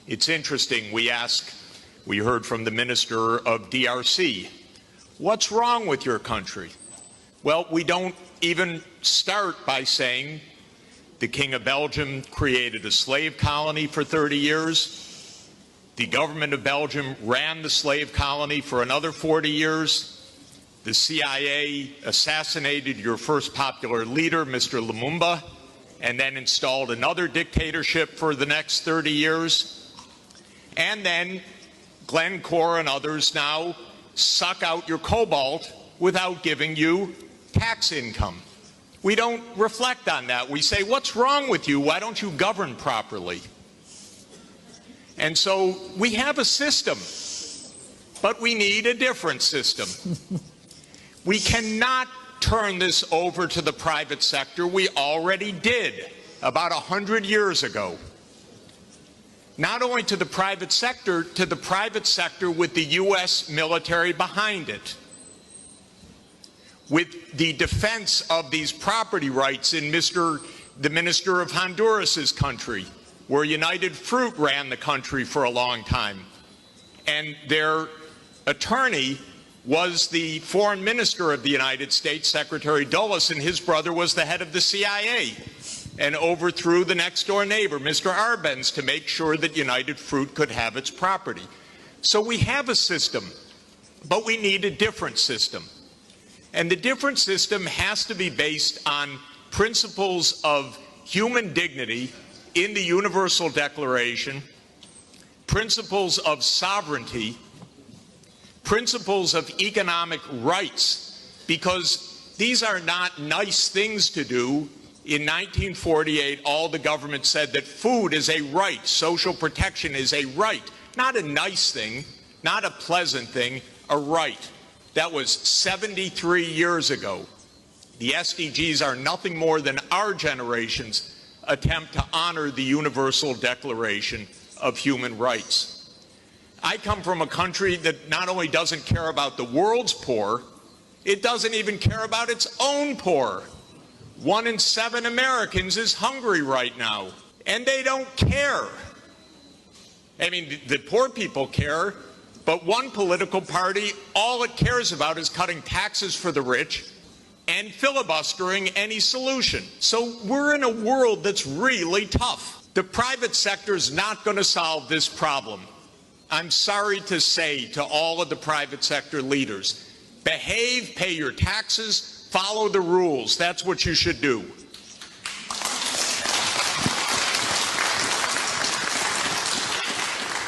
It's interesting, we heard from the minister of DRC, what's wrong with your country? Well, we don't even start by saying the King of Belgium created a slave colony for 30 years. The government of Belgium ran the slave colony for another 40 years. The CIA assassinated your first popular leader, Mr. Lumumba, and then installed another dictatorship for the next 30 years. And then Glencore and others now suck out your cobalt without giving you tax income. We don't reflect on that. We say, what's wrong with you? Why don't you govern properly? And so we have a system, but we need a different system. We cannot turn this over to the private sector. We already did about 100 years ago. Not only to the private sector with the U.S. military behind it, with the defense of these property rights in the minister of Honduras's country, where United Fruit ran the country for a long time, and their attorney was the foreign minister of the United States, Secretary Dulles, and his brother was the head of the CIA, and overthrew the next-door neighbor, Mr. Arbenz, to make sure that United Fruit could have its property. So we have a system, but we need a different system. And the different system has to be based on principles of human dignity in the Universal Declaration, principles of sovereignty, principles of economic rights, because these are not nice things to do. In 1948, all the government said that food is a right, social protection is a right, not a nice thing, not a pleasant thing, a right. That was 73 years ago. The SDGs are nothing more than our generation's attempt to honor the Universal Declaration of Human Rights. I come from a country that not only doesn't care about the world's poor, it doesn't even care about its own poor. 1 in 7 Americans is hungry right now, and they don't care. I mean, the poor people care, but one political party, all it cares about is cutting taxes for the rich and filibustering any solution. So we're in a world that's really tough. The private sector is not going to solve this problem. I'm sorry to say to all of the private sector leaders, behave, pay your taxes, follow the rules. That's what you should do.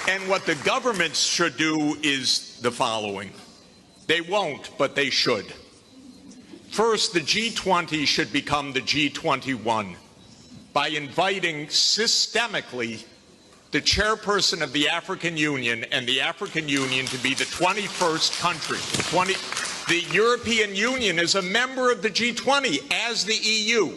And what the governments should do is the following. They won't, but they should. First, the G20 should become the G21 by inviting systemically the chairperson of the African Union and the African Union to be the 21st country. The European Union is a member of the G20 as the EU.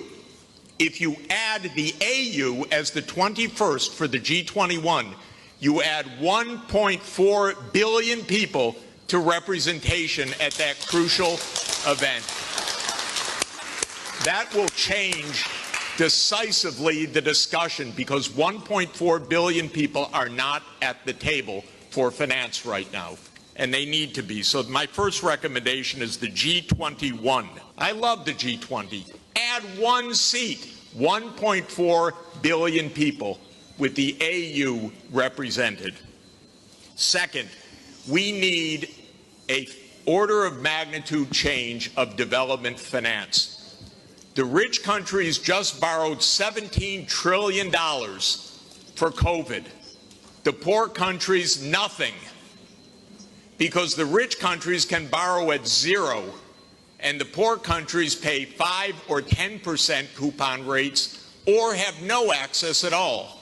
If you add the AU as the 21st for the G21, you add 1.4 billion people to representation at that crucial event. That will change decisively the discussion, because 1.4 billion people are not at the table for finance right now, and they need to be. So my first recommendation is the G21. I love the G20. Add one seat, 1.4 billion people with the AU represented. Second, we need an order of magnitude change of development finance. The rich countries just borrowed $17 trillion for COVID. The poor countries, nothing. Because the rich countries can borrow at 0, and the poor countries pay 5 or 10% coupon rates or have no access at all.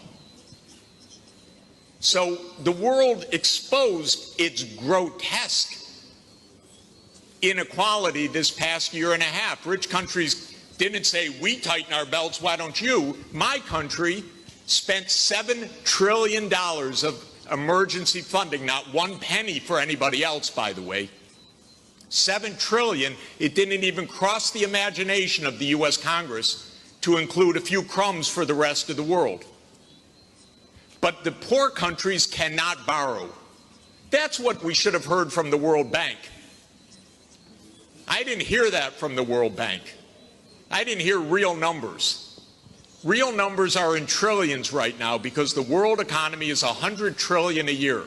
So the world exposed its grotesque inequality this past year and a half. Rich countries didn't say, we tighten our belts, why don't you? My country spent $7 trillion of emergency funding, not one penny for anybody else, by the way. $7 trillion, it didn't even cross the imagination of the U.S. Congress to include a few crumbs for the rest of the world. but the poor countries cannot borrow. That's what we should have heard from the World Bank. I didn't hear that from the World Bank. I didn't hear real numbers. Real numbers are in trillions right now because the world economy is $100 trillion a year.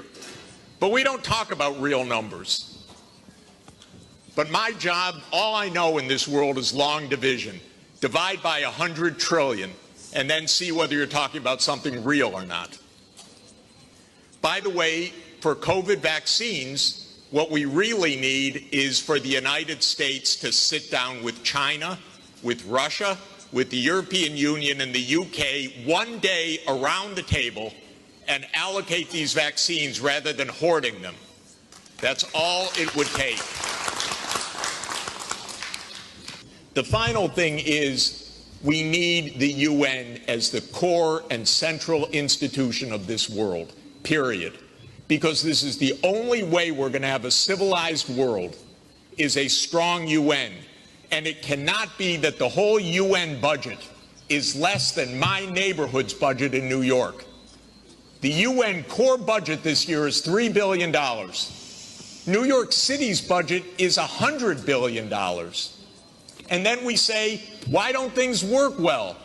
But we don't talk about real numbers. But my job, all I know in this world is long division. Divide by 100 trillion and then see whether you're talking about something real or not. By the way, for COVID vaccines, what we really need is for the United States to sit down with China, with Russia, with the European Union and the UK one day around the table and allocate these vaccines rather than hoarding them. That's all it would take. The final thing is we need the UN as the core and central institution of this world, period. Because this is the only way we're going to have a civilized world is a strong UN. And it cannot be that the whole UN budget is less than my neighborhood's budget in New York. The UN core budget this year is $3 billion. New York City's budget is $100 billion. And then we say, why don't things work well?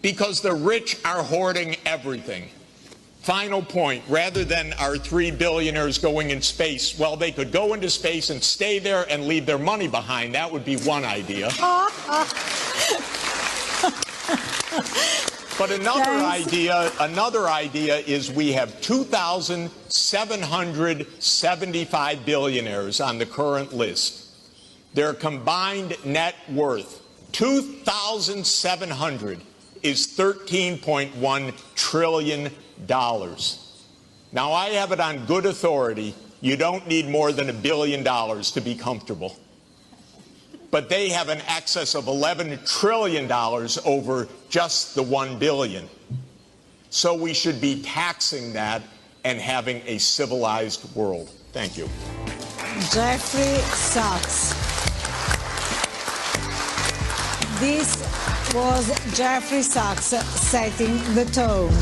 Because the rich are hoarding everything. Final point, rather than our 3 billionaires going in space, well, they could go into space and stay there and leave their money behind. That would be one idea. But another idea is we have 2,775 billionaires on the current list. Their combined net worth, 2,700, is $13.1 trillion. Now, I have it on good authority, you don't need more than $1 billion to be comfortable. But they have an excess of $11 trillion over just the $1 billion. So we should be taxing that and having a civilized world. Thank you. Jeffrey Sachs. This was Jeffrey Sachs setting the tone.